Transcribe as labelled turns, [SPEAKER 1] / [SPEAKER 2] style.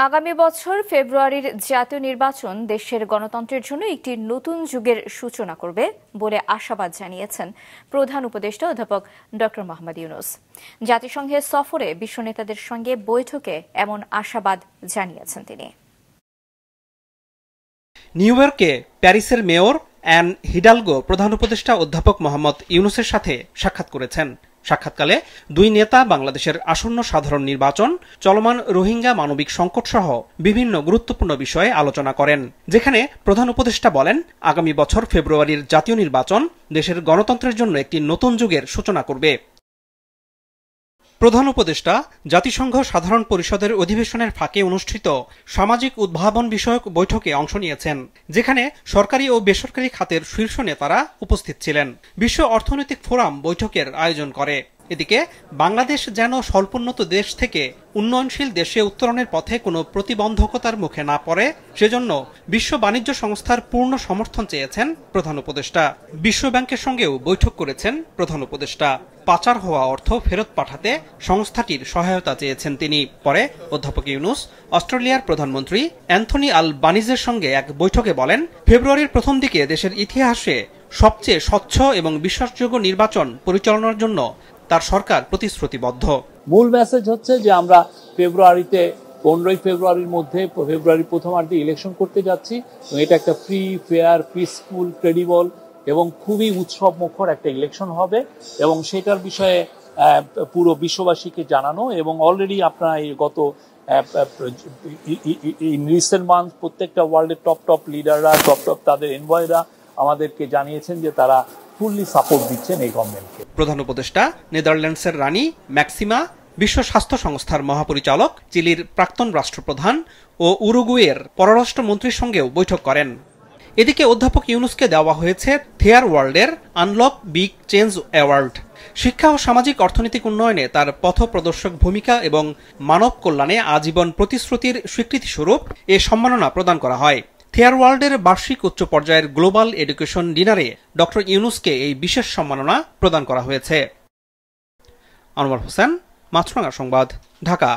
[SPEAKER 1] আগামী বছর ফেব্রুয়ারির জাতীয় নির্বাচন দেশের গণতন্ত্রের জন্য একটি নতুন যুগের সূচনা করবে বলে আশাবাদ জানিয়েছেন প্রধান উপদেষ্টা অধ্যাপক ড মোহাম্মদ ইউনূস। জাতিসংঘের সফরে বিশ্ব নেতাদের সঙ্গে বৈঠকে এমন আশাবাদ জানিয়েছেন তিনি।
[SPEAKER 2] নিউ ইয়র্কে প্যারিসের মেয়র অ্যান হিডালগো প্রধান উপদেষ্টা অধ্যাপক মোহাম্মদ ইউনূসের সাথে সাক্ষাৎ করেছেন। সাক্ষাৎকালে দুই নেতা বাংলাদেশের আসন্ন সাধারণ নির্বাচন, চলমান রোহিঙ্গা মানবিক সংকট সহ বিভিন্ন গুরুত্বপূর্ণ বিষয়ে আলোচনা করেন, যেখানে প্রধান উপদেষ্টা বলেন আগামী বছর ফেব্রুয়ারির জাতীয় নির্বাচন দেশের গণতন্ত্রের জন্য একটি নতুন যুগের সূচনা করবে। প্রধান উপদেষ্টা জাতিসংঘ সাধারণ পরিষদের অধিবেশনের ফাঁকে অনুষ্ঠিত সামাজিক উদ্ভাবন বিষয়ক বৈঠকে অংশ নিয়েছেন, যেখানে সরকারি ও বেসরকারি খাতের শীর্ষ নেতারা উপস্থিত ছিলেন। বিশ্ব অর্থনৈতিক ফোরাম বৈঠকের আয়োজন করে। এদিকে বাংলাদেশ যেন স্বল্পোন্নত দেশ থেকে উন্নয়নশীল দেশে উত্তরণের পথে কোনো প্রতিবন্ধকতার মুখে না পড়ে, সেজন্য বিশ্ব বাণিজ্য সংস্থার পূর্ণ সমর্থন চেয়েছেন প্রধান উপদেষ্টা। বিশ্ব ব্যাংকের সঙ্গেও বৈঠক করেছেন প্রধান উপদেষ্টা। পাচার হওয়া অর্থ ফেরত পাঠাতে সংস্থাটির সহায়তা চেয়েছেন তিনি। পরে অধ্যাপক ইউনূস অস্ট্রেলিয়ার প্রধানমন্ত্রী অ্যান্থনি আলবানিজের সঙ্গে এক বৈঠকে বলেন, ফেব্রুয়ারির প্রথম দিকে দেশের ইতিহাসে সবচেয়ে স্বচ্ছ এবং বিশ্বাসযোগ্য নির্বাচন পরিচালনার জন্য তার সরকার প্রতিশ্রুতিবদ্ধ।
[SPEAKER 3] মূল মেসেজ হচ্ছে যে আমরা ফেব্রুয়ারিতে 15 ফেব্রুয়ারির মধ্যে ফেব্রুয়ারির প্রথমার্ধে ইলেকশন করতে যাচ্ছি। এটা একটা ফ্রি, ফেয়ার, পিসফুল, ক্রেডিবল এবং খুবই উৎসব মুখর একটা ইলেকশন হবে এবং সেটার বিষয়ে পুরো বিশ্ববাসীকে জানানো। এবং অলরেডি আপনারা এই গত রিসেন্ট মান্থ প্রত্যেকটা ওয়ার্ল্ডের টপ লিডাররা, টপ তাদের এনভয়রা আমাদেরকে জানিয়েছেন যে তারা ফুললি সাপোর্ট দিচ্ছেন এই গভর্নমেন্টকে।
[SPEAKER 2] প্রধান উপদেষ্টা নেদারল্যান্ডসের রানী ম্যাক্সিমা, বিশ্ব স্বাস্থ্য সংস্থার মহাপরিচালক, চিলির প্রাক্তন রাষ্ট্রপ্রধান ও উরুগুয়ের পররাষ্ট্রমন্ত্রীর সঙ্গেও বৈঠক করেন। এদিকে অধ্যাপক ইউনূসকে দেওয়া হয়েছে থেয়ার ওয়ার্ল্ডের আনলক বিগ চেঞ্জ অ্যাওয়ার্ড। শিক্ষা ও সামাজিক অর্থনৈতিক উন্নয়নে তার পথপ্রদর্শক ভূমিকা এবং মানব কল্যাণে আজীবন প্রতিশ্রুতির স্বীকৃতিস্বরূপ এ সম্মাননা প্রদান করা হয়। থেয়ার ওয়ার্ল্ডের বার্ষিক উচ্চ পর্যায়ের গ্লোবাল এডুকেশন ডিনারে ড ইউনূসকে এই বিশেষ সম্মাননা প্রদান করা হয়েছে। আনোয়ার হোসেন, মাছরাঙা সংবাদ, ঢাকা।